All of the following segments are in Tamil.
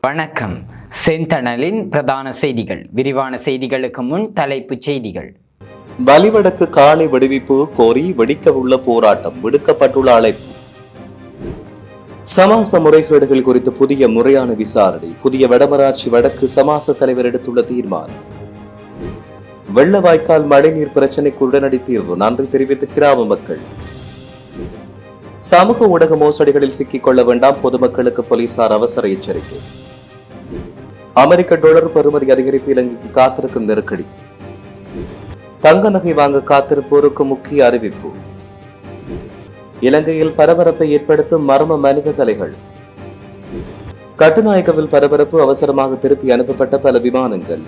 வணக்கம். செந்தணலின் பிரதான செய்திகள். விரிவான செய்திகளுக்கு முன் தலைப்புச் செய்திகள். வலிவடக்கு காணி விடுவிப்பு கோரி வெடிக்கவுள்ள போராட்டம், விடுக்கப்பட்டுள்ள அழைப்பு. சமாச முறைகேடுகள் குறித்து புதிய முறையான விசாரணை, புதிய வடமராட்சி வடக்கு சமாச தலைவர் எடுத்துள்ள தீர்மானம். வெள்ளவாய்க்கால் மழைநீர் பிரச்சினைக்கு உடனடி தீர்வு, நன்றி தெரிவித்த கிராம மக்கள். சமூக ஊடக மோசடிகளில் சிக்கிக் கொள்ள வேண்டாம், பொதுமக்களுக்கு போலீசார் அவசர எச்சரிக்கை. அமெரிக்க டாலர் பெறுமதி அதிகரிப்பு இலங்கைக்கு காத்திருக்கும் நெருக்கடி. தங்க நகை வாங்க காத்திருப்போருக்கு முக்கிய அறிவிப்பு. இலங்கையில் பரபரப்பை ஏற்படுத்தும் மர்ம மனித தலைகள். கட்டுநாயக்கவில் பரபரப்பு, அவசரமாக திருப்பி அனுப்பப்பட்ட பல விமானங்கள்.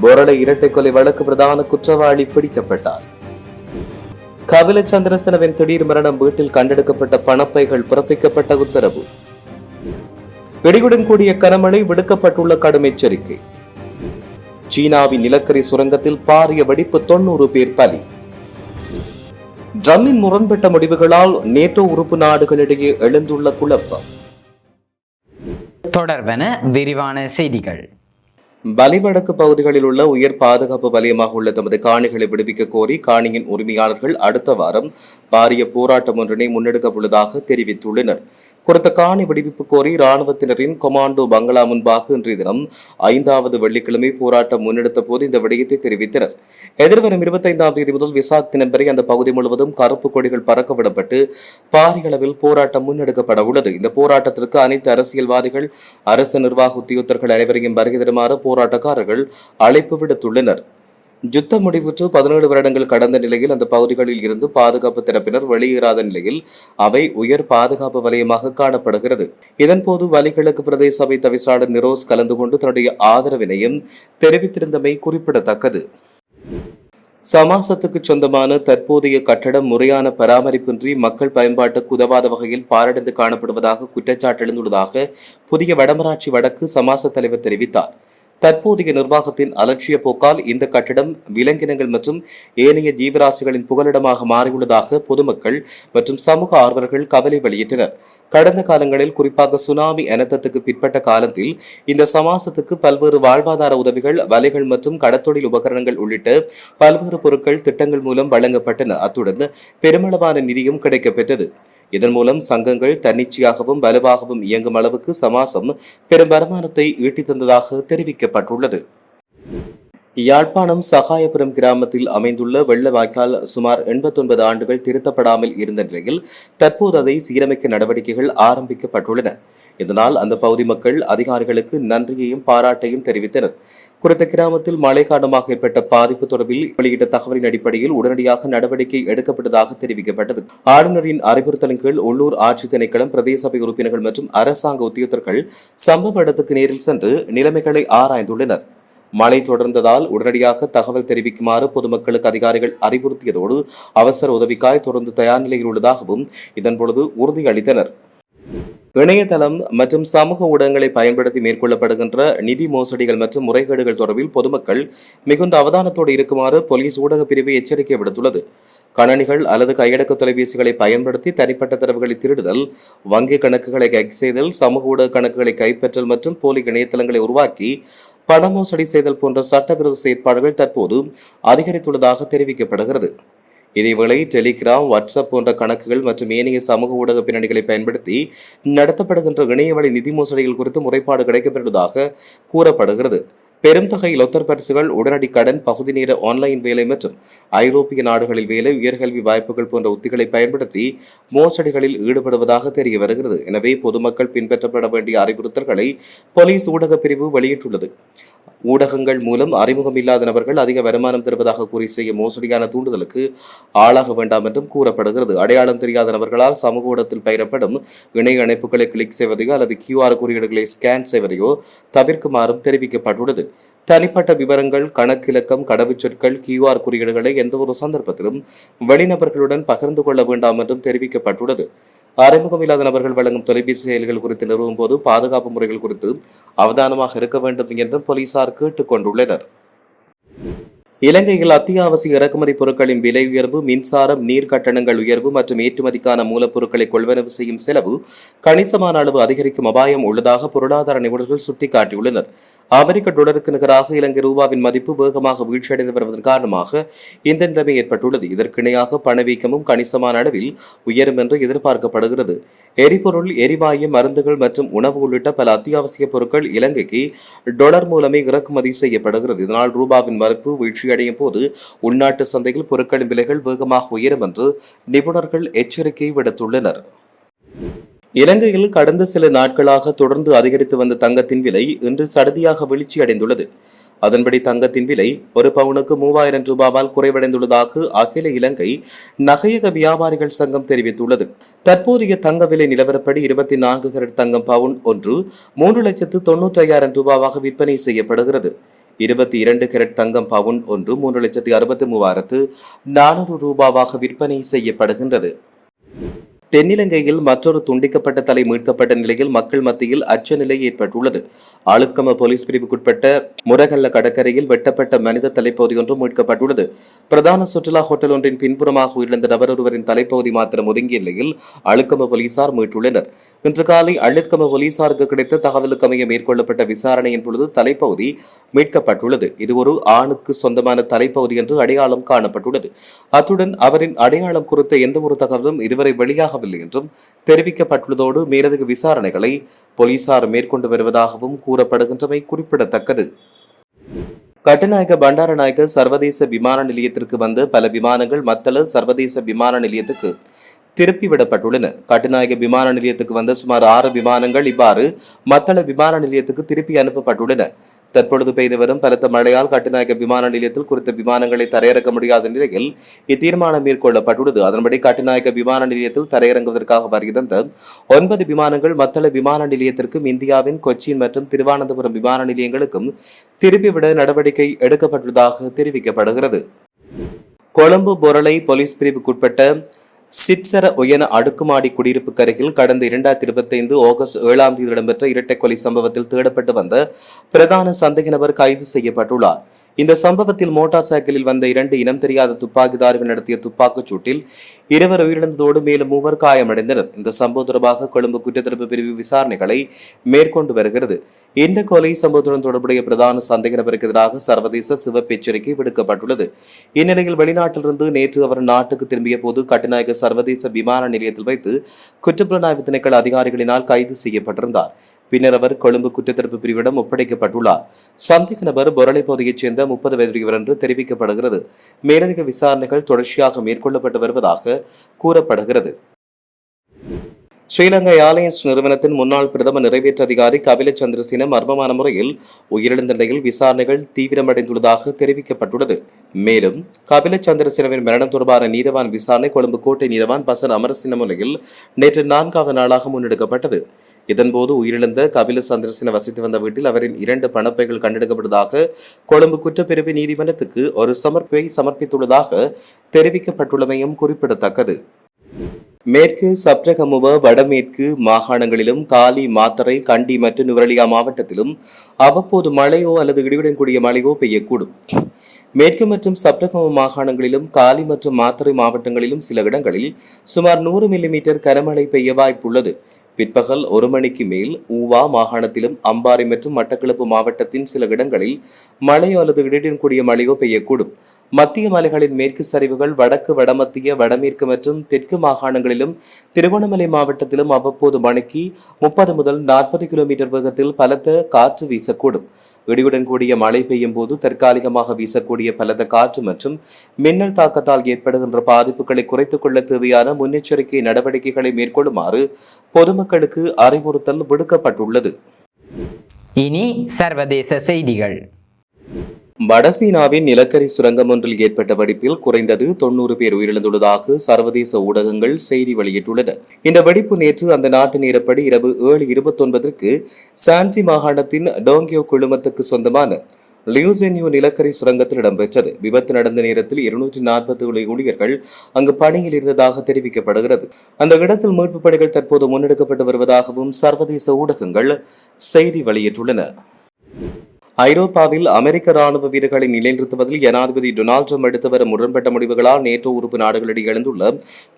பொரளை இரட்டை கொலை வழக்கு பிரதான குற்றவாளி பிடிக்கப்பட்டார். கபில சந்திரசனவின் திடீர் மரணம், வீட்டில் கண்டெடுக்கப்பட்ட பணப்பைகள், பிறப்பிக்கப்பட்ட உத்தரவு. இடியுடன் கூடிய கனமழை, விடுக்கப்பட்டுள்ள கடும் எச்சரிக்கை. சீனாவின் நிலக்கரி சுரங்கத்தில் பாரிய வெடிப்பு, 90 பேர் பலி. ட்ரம்பின் முரண்பட்ட முடிவுகளால் நேட்டோ உறுப்பு நாடுகளிடையே எழுந்துள்ள குழப்பம். தொடர்பென விரிவான செய்திகள். வலிவடக்கு பகுதிகளில் உள்ள உயர் பாதுகாப்பு வலயமாக உள்ள தமது காணிகளை விடுவிக்க கோரி காணியின் உரிமையாளர்கள் அடுத்த வாரம் பாரிய போராட்டம் ஒன்றினை முன்னெடுக்க உள்ளதாக தெரிவித்துள்ளனர். குறித்த காணி விடுவிப்பு கோரி இராணுவத்தினரின் கொமாண்டோ பங்களா முன்பாக இன்றைய தினம் 5வது வெள்ளிக்கிழமை போராட்டம் முன்னெடுத்த போது இந்த விடயத்தை தெரிவித்தனர். எதிர்வரும் 25ஆம் தேதி முதல் விசாக் தினம் வரை அந்த பகுதி முழுவதும் கருப்பு கொடிகள் பறக்கவிடப்பட்டு பாரிய அளவில் போராட்டம் முன்னெடுக்கப்பட உள்ளது. இந்த போராட்டத்திற்கு அனைத்து அரசியல்வாதிகள், அரசு நிர்வாக உத்தியோகத்தர்கள் அனைவரையும் வருகை தருமாறு போராட்டக்காரர்கள் அழைப்பு விடுத்துள்ளனர். யுத்தம் முடிவுற்று 17 வருடங்கள் கடந்த நிலையில் அந்த பகுதிகளில் இருந்து பாதுகாப்பு தரப்பினர் வெளியேறாத நிலையில் அவை உயர் பாதுகாப்பு வலயமாக காணப்படுகிறது. இதன்போது வலிகிழக்கு பிரதேச சபை தவிசாளர் நிரோஸ் கலந்து கொண்டு தன்னுடைய ஆதரவினையும் தெரிவித்திருந்தமை குறிப்பிடத்தக்கது. சமாசத்துக்கு சொந்தமான தற்போதைய கட்டடம் முறையான பராமரிப்பின்றி மக்கள் பயன்பாட்டுக்கு உதவாத வகையில் பாரடைந்து காணப்படுவதாக குற்றச்சாட்டு எழுந்துள்ளதாக புதிய வடமராட்சி வடக்கு சமாச தலைவர் தெரிவித்தார். தற்போதைய நிர்வாகத்தின் அலட்சிய போக்கால் இந்த கட்டிடம் விலங்கினங்கள் மற்றும் ஏனைய ஜீவராசிகளின் புகலிடமாக மாறியுள்ளதாக பொதுமக்கள் மற்றும் சமூக ஆர்வலர்கள் கவலை வெளியிட்டனர். கடந்த காலங்களில், குறிப்பாக சுனாமி அனர்த்தத்துக்கு பிற்பட்ட காலத்தில் இந்த சமாசத்துக்கு பல்வேறு வாழ்வாதார உதவிகள், வலைகள் மற்றும் கடத்தொழில் உபகரணங்கள் உள்ளிட்ட பல்வேறு பொருட்கள் திட்டங்கள் மூலம் வழங்கப்பட்டன. அத்துடன் பெருமளவான நிதியும் கிடைக்கப்பெற்றது. இதன் மூலம் சங்கங்கள் தன்னிச்சையாகவும் வலுவாகவும் இயங்கும் அளவுக்கு சமாசம் பெரும் வருமானத்தை ஈட்டித் தந்ததாக தெரிவிக்கப்பட்டுள்ளது. யாழ்ப்பாணம் சகாயபுரம் கிராமத்தில் அமைந்துள்ள வெள்ளவாய்க்கால் சுமார் 89 ஆண்டுகள் திருத்தப்படாமல் இருந்த நிலையில் தற்போது அதை சீரமைக்க நடவடிக்கைகள் ஆரம்பிக்கப்பட்டுள்ளன. இதனால் அந்த பகுதி மக்கள் அதிகாரிகளுக்கு நன்றியையும் பாராட்டையும் தெரிவித்தனர். குறித்த கிராமத்தில் மழை காரணமாக ஏற்பட்ட பாதிப்பு தொடர்பில் வெளியிட்ட தகவலின் அடிப்படையில் உடனடியாக நடவடிக்கை எடுக்கப்பட்டதாக தெரிவிக்கப்பட்டது. ஆளுநரின் அறிவுறுத்தலின் கீழ் உள்ளூர் ஆட்சி திணைக்களம், பிரதேச சபை உறுப்பினர்கள் மற்றும் அரசாங்க உத்தியோகத்தர்கள் சம்பவ இடத்துக்கு நேரில் சென்று நிலைமைகளை ஆராய்ந்துள்ளனர். மழை தொடர்ந்ததால் உடனடியாக தகவல் தெரிவிக்குமாறு பொதுமக்களுக்கு அதிகாரிகள் அறிவுறுத்தியதோடு அவசர உதவிக்காய் தொடர்ந்து தயார் நிலையில் உள்ளதாகவும் இதன்பொழுது உறுதியளித்தனர். இணையதளம் மற்றும் சமூக ஊடகங்களை பயன்படுத்தி மேற்கொள்ளப்படுகின்ற நிதி மோசடிகள் மற்றும் முறைகேடுகள் தொடர்பில் பொதுமக்கள் மிகுந்த அவதானத்தோடு இருக்குமாறு போலீஸ் ஊடக பிரிவு எச்சரிக்கை விடுத்துள்ளது. கணனிகள் அல்லது கையடக்க தொலைபேசிகளை பயன்படுத்தி தனிப்பட்ட தரவுகளை திருடுதல், வங்கி கணக்குகளை ஹேக் செய்தல், சமூக ஊடக கணக்குகளை கைப்பற்றல் மற்றும் போலி இணையதளங்களை உருவாக்கி பண மோசடி செய்தல் போன்ற சட்டவிரோத செயற்பாடுகள் தற்போது அதிகரித்துள்ளதாக தெரிவிக்கப்படுகிறது. இதேவேளை டெலிகிராம், வாட்ஸ்அப் போன்ற கணக்குகள் மற்றும் ஏனைய சமூக ஊடக பின்னணிகளை பயன்படுத்தி நடத்தப்படுகின்ற இணையவழி நிதி மோசடிகள் குறித்து முறைப்பாடு கிடைக்கப்பெற்றதாக கூறப்படுகிறது. பெரும் தொகை லொத்தர் பரிசுகள், உடனடி கடன், பகுதி நேர ஆன்லைன் வேலை மற்றும் ஐரோப்பிய நாடுகளில் வேலை, உயர்கல்வி வாய்ப்புகள் போன்ற உத்திகளை பயன்படுத்தி மோசடிகளில் ஈடுபடுவதாக தெரிய வருகிறது. எனவே பொதுமக்கள் பின்பற்றப்பட வேண்டிய அறிவுறுத்தல்களை போலீஸ் ஊடக பிரிவு வெளியிட்டுள்ளது. ஊடகங்கள் மூலம் அறிமுகம் இல்லாத நபர்கள் அதிக வருமானம் தருவதாக கூறி செய்ய மோசடியான தூண்டுதலுக்கு ஆளாக வேண்டாம் என்றும் கூறப்படுகிறது. அடையாளம் தெரியாத நபர்களால் சமூக ஊடகத்தில் பயிரப்படும் இணைய இணைப்புகளை கிளிக் செய்வதையோ அல்லது QR குறியீடுகளை ஸ்கேன் செய்வதையோ தவிர்க்குமாறும் தெரிவிக்கப்பட்டுள்ளது. தனிப்பட்ட விவரங்கள், கணக்கிலக்கம், கடவுச்சொற்கள், QR குறியீடுகளை எந்தவொரு சந்தர்ப்பத்திலும் வெளிநபர்களுடன் பகிர்ந்து கொள்ள வேண்டாம் என்றும் தெரிவிக்கப்பட்டுள்ளது. அறிமுகம் இல்லாத நபர்கள் வழங்கும் தொலைபேசி செயல்கள் குறித்து நிறுவும் போது பாதுகாப்பு முறைகள் குறித்து அவதானமாக இருக்க வேண்டும் என்றும் போலீசார் கேட்டுக் கொண்டுள்ளனர். இலங்கையில் அத்தியாவசிய இறக்குமதி பொருட்களின் விலை உயர்வு, மின்சாரம், நீர் கட்டணங்கள் உயர்வு மற்றும் ஏற்றுமதிக்கான மூலப்பொருட்களை கொள்வனவு செய்யும் செலவு கணிசமான அளவு அதிகரிக்கும் அபாயம் உள்ளதாக பொருளாதார நிபுணர்கள் சுட்டிக்காட்டியுள்ளனர். அமெரிக்க டாலருக்கு நிகராக இலங்கை ரூபாவின் மதிப்பு வேகமாக வீழ்ச்சியடைந்து வருவதன் காரணமாக இந்த நிலைமை ஏற்பட்டுள்ளது. இதற்கு இணையாக பணவீக்கமும் கணிசமான அளவில் உயரும் என்று எதிர்பார்க்கப்படுகிறது. எரிபொருள், எரிவாயு, மருந்துகள் மற்றும் உணவு உள்ளிட்ட பல அத்தியாவசிய பொருட்கள் இலங்கைக்கு டாலர் மூலமே இறக்குமதி செய்யப்படுகிறது. இதனால் ரூபாவின் மதிப்பு வீழ்ச்சியடையும் போது உள்நாட்டு சந்தையில் பொருட்களின் விலைகள் வேகமாக உயரும் என்று நிபுணர்கள் எச்சரிக்கை விடுத்துள்ளனர். இலங்கையில் கடந்த சில நாட்களாக தொடர்ந்து அதிகரித்து வந்த தங்கத்தின் விலை இன்று சடதியாக வீழ்ச்சியடைந்துள்ளது. அதன்படி தங்கத்தின் விலை ஒரு பவுனுக்கு 3000 ரூபாவால் குறைவடைந்துள்ளதாக அகில இலங்கை நகையக வியாபாரிகள் சங்கம் தெரிவித்துள்ளது. தற்போதைய தங்க விலை நிலவரப்படி 24 கேரட் தங்கம் பவுன் ஒன்று 3,95,000 ரூபாவாக விற்பனை செய்யப்படுகிறது. 22 கேரட் தங்கம் பவுன் ஒன்று 3,63,400 ரூபாவாக விற்பனை செய்யப்படுகின்றது. தென்னிலங்கையில் மற்றொரு துண்டிக்கப்பட்ட தலை மீட்கப்பட்ட நிலையில் மக்கள் மத்தியில் அச்ச நிலை ஏற்பட்டுள்ளது. ஆளுத்கம போலீஸ் பிரிவுக்குட்பட்ட முரகல்ல கடற்கரையில் வெட்டப்பட்ட மனித தலைப்பகுதி ஒன்று மீட்கப்பட்டுள்ளது. பிரதான சுற்றுலா ஹோட்டல் ஒன்றின் பின்புறமாக உயிரிழந்த நபர் ஒருவரின் தலைப்பகுதி மாத்திரம் ஒதுங்கிய நிலையில் அழுத்கம போலீசார் மீட்டுள்ளனர். இன்று காலை அழுத்கம போலீசாருக்கு கிடைத்த தகவலுக்கு அமைய மேற்கொள்ளப்பட்ட விசாரணையின் பொழுது தலைப்பகுதி மீட்கப்பட்டுள்ளது. இது ஒரு ஆணுக்கு சொந்தமான தலைப்பகுதி என்று அடையாளம் காணப்பட்டுள்ளது. அத்துடன் அவரின் அடையாளம் குறித்த எந்த ஒரு தகவலும் இதுவரை வெளியாக என்றும் தெரிவிக்கப்பட்டுள்ளதோடு மேலதிக விசாரணைகளை போலீசார் மேற்கொண்டு வருவதாகவும் கூறப்படுகின்றமை குறிப்பிடத்தக்கது. கட்டுநாயக்க பண்டாரநாயக்க சர்வதேச விமான நிலையத்திற்கு வந்த பல விமானங்கள் மத்தள சர்வதேச விமான நிலையத்துக்கு திருப்பிவிடப்பட்டுள்ளன. கட்டுநாயக்க விமான நிலையத்துக்கு வந்த சுமார் 6 விமானங்கள் இவ்வாறு மத்தள விமான நிலையத்துக்கு திருப்பி அனுப்பப்பட்டுள்ளன. தற்பொழுது பெய்து வரும் பலத்த மழையால் கட்டுநாயக்க விமான நிலையத்தில் குறித்த விமானங்களை தரையிறக்க முடியாத நிலையில் இத்தீர்மானம் மேற்கொள்ளப்பட்டுள்ளது. அதன்படி கட்டுநாயக்க விமான நிலையத்தில் தரையிறங்குவதற்காக வருகின்ற 9 விமானங்கள் மத்தள விமான நிலையத்திற்கும் இந்தியாவின் கொச்சின் மற்றும் திருவனந்தபுரம் விமான நிலையங்களுக்கும் திருப்பிவிட நடவடிக்கை எடுக்கப்பட்டுள்ளதாக தெரிவிக்கப்படுகிறது. கொழும்பு பொரளை போலீஸ் பிரிவுக்குட்பட்ட சிட்சர உயன அடுக்குமாடி குடியிருப்புக்கு அருகில் கடந்த 2025 ஆகஸ்ட் 7ஆம் தேதி இடம்பெற்ற இரட்டை கொலை சம்பவத்தில் தேடப்பட்டு வந்த பிரதான சந்தேக நபர் கைது செய்யப்பட்டுள்ளார். இந்த சம்பவத்தில் மோட்டார் சைக்கிளில் வந்த 2 இனம் தெரியாத துப்பாக்கிதாரிகள் நடத்திய துப்பாக்கிச் சூட்டில் 2 உயிரிழந்ததோடு மேலும் 3 காயமடைந்தனர். இந்த சம்பவம் தொடர்பாக கொழும்பு குற்றத்தடுப்பு பிரிவு விசாரணைகளை மேற்கொண்டு வருகிறது. இந்த கொலை சம்பவத்துடன் தொடர்புடைய பிரதான சந்தேக நபருக்கு எதிராக சர்வதேச சிவப்பு எச்சரிக்கை விடுக்கப்பட்டுள்ளது. இந்நிலையில் வெளிநாட்டிலிருந்து நேற்று அவர் நாட்டுக்கு திரும்பிய போது கட்டுநாயக்க சர்வதேச விமான நிலையத்தில் வைத்து குற்றப்புலனாய்வு திணைக்கள அதிகாரிகளினால் கைது செய்யப்பட்டிருந்தார். பின்னர் அவர் கொழும்பு குற்றத்தடுப்பு பிரிவிடம் ஒப்படைக்கப்பட்டுள்ளார். சந்தேக நபர் பொரளை பகுதியைச் சேர்ந்த 30 வயதுடையவர் என்று தெரிவிக்கப்படுகிறது. மேலதிக விசாரணைகள் தொடர்ச்சியாக மேற்கொள்ளப்பட்டு வருவதாக கூறப்படுகிறது. ஸ்ரீலங்கா ஏர்லைன்ஸ் நிறுவனத்தின் முன்னாள் பிரதம நிறைவேற்று அதிகாரி கபில சந்திரசேன மர்மமான முறையில் உயிரிழந்த நிலையில் விசாரணைகள் தீவிரமடைந்துள்ளதாக தெரிவிக்கப்பட்டுள்ளது. மேலும் கபில சந்திரசேனவின் மரணம் தொடர்பான நீதவான் விசாரணை கொழும்பு கோட்டை நீதவான் பசன் அமரசின முன்னிலையில் நேற்று 4வது நாளாக முன்னெடுக்கப்பட்டது. இதன்போது உயிரிழந்த கபில சந்திரசேன வசித்து வந்த வீட்டில் அவரின் 2 பணப்பைகள் கண்டெடுக்கப்பட்டதாக கொழும்பு குற்றப்பிரிவு நீதிமன்றத்துக்கு ஒரு சமர்ப்பை சமர்ப்பித்துள்ளதாக தெரிவிக்கப்பட்டுள்ளமையும் குறிப்பிடத்தக்கது. மேற்கு சப்ரகமுவ வடமேற்கு மாகாணங்களிலும் காலி, மாத்தறை, கண்டி மற்றும் நுவரெலியா மாவட்டத்திலும் அவ்வப்போது மழையோ அல்லது இடியுடன் கூடிய மழையோ பெய்யக்கூடும். மேற்கு மற்றும் சப்ரகமுவ மாகாணங்களிலும் காலி மற்றும் மாத்தறை மாவட்டங்களிலும் சில இடங்களில் சுமார் 100 மில்லிமீட்டர் கனமழை பெய்ய வாய்ப்புள்ளது. பிற்பகல் 1 மணிக்கு மேல் ஊவா மாகாணத்திலும் அம்பாறை மற்றும் மட்டக்களப்பு மாவட்டத்தின் சில இடங்களில் மழையோ அல்லது இடியுடன் கூடிய மழையோ பெய்யக்கூடும். மத்திய மலைகளின் மேற்கு சரிவுகள், வடக்கு, வடமத்திய, வடமேற்கு மற்றும் தெற்கு மாகாணங்களிலும் திருகோணமலை மாவட்டத்திலும் அவ்வப்போது மணிக்கு 30 முதல் 40 கிலோமீட்டர் வேகத்தில் பலத்த காற்று வீசக்கூடும். இடியுடன் கூடிய மழை பெய்யும் போது தற்காலிகமாக வீசக்கூடிய பலத்த காற்று மற்றும் மின்னல் தாக்கத்தால் ஏற்படுகின்ற பாதிப்புகளை குறைத்துக் கொள்ள தேவையான முன்னெச்சரிக்கை நடவடிக்கைகளை மேற்கொள்ளுமாறு பொதுமக்களுக்கு அறிவுறுத்தல் விடுக்கப்பட்டுள்ளது. இனி சர்வதேச செய்திகள். வடசீனாவின் நிலக்கரி சுரங்கம் ஒன்றில் ஏற்பட்ட வெடிப்பில் குறைந்தது 90 பேர் உயிரிழந்துள்ளதாக சர்வதேச ஊடகங்கள் செய்தி வெளியிட்டுள்ளன. இந்த வெடிப்பு நேற்று அந்த நாட்டு நேரப்படி இரவு 7:29 சான்சி மாகாணத்தின் டோங்கியோ குழுமத்துக்கு சொந்தமான லியூசென்யூ நிலக்கரி சுரங்கத்தில் இடம்பெற்றது. விபத்து நடந்த நேரத்தில் 247 ஊழியர்கள் அங்கு பணியில் இருந்ததாக தெரிவிக்கப்படுகிறது. அந்த இடத்தில் மீட்புப் பணிகள் தற்போது முன்னெடுக்கப்பட்டு வருவதாகவும் சர்வதேச ஊடகங்கள் செய்தி வெளியிட்டுள்ளன. ஐரோப்பாவில் அமெரிக்க ராணுவ வீரர்களை நிலைநிறுத்துவதில் ஜனாதிபதி டொனால்டு ட்ரம்ப் எடுத்து வரும் முரண்பட்ட முடிவுகளால் நேட்டோ உறுப்பு நாடுகளிடையே எழுந்துள்ள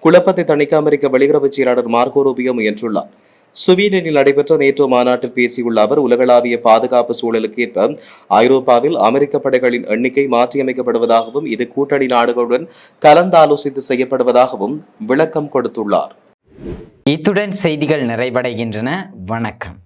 குழப்பத்தை தணிக்க அமெரிக்க வெளியுறவு செயலாளர் மார்கோ ரூபியோ முயன்றுள்ளார். சுவீடனில் நடைபெற்ற நேட்டோ மாநாட்டில் பேசியுள்ள அவர், உலகளாவிய பாதுகாப்பு சூழலுக்கு ஏற்ப ஐரோப்பாவில் அமெரிக்க படைகளின் எண்ணிக்கை மாற்றியமைக்கப்படுவதாகவும் இது கூட்டணி நாடுகளுடன் கலந்தாலோசித்து செய்யப்படுவதாகவும் விளக்கம் கொடுத்துள்ளார். இத்துடன் செய்திகள் நிறைவடைகின்றன. வணக்கம்.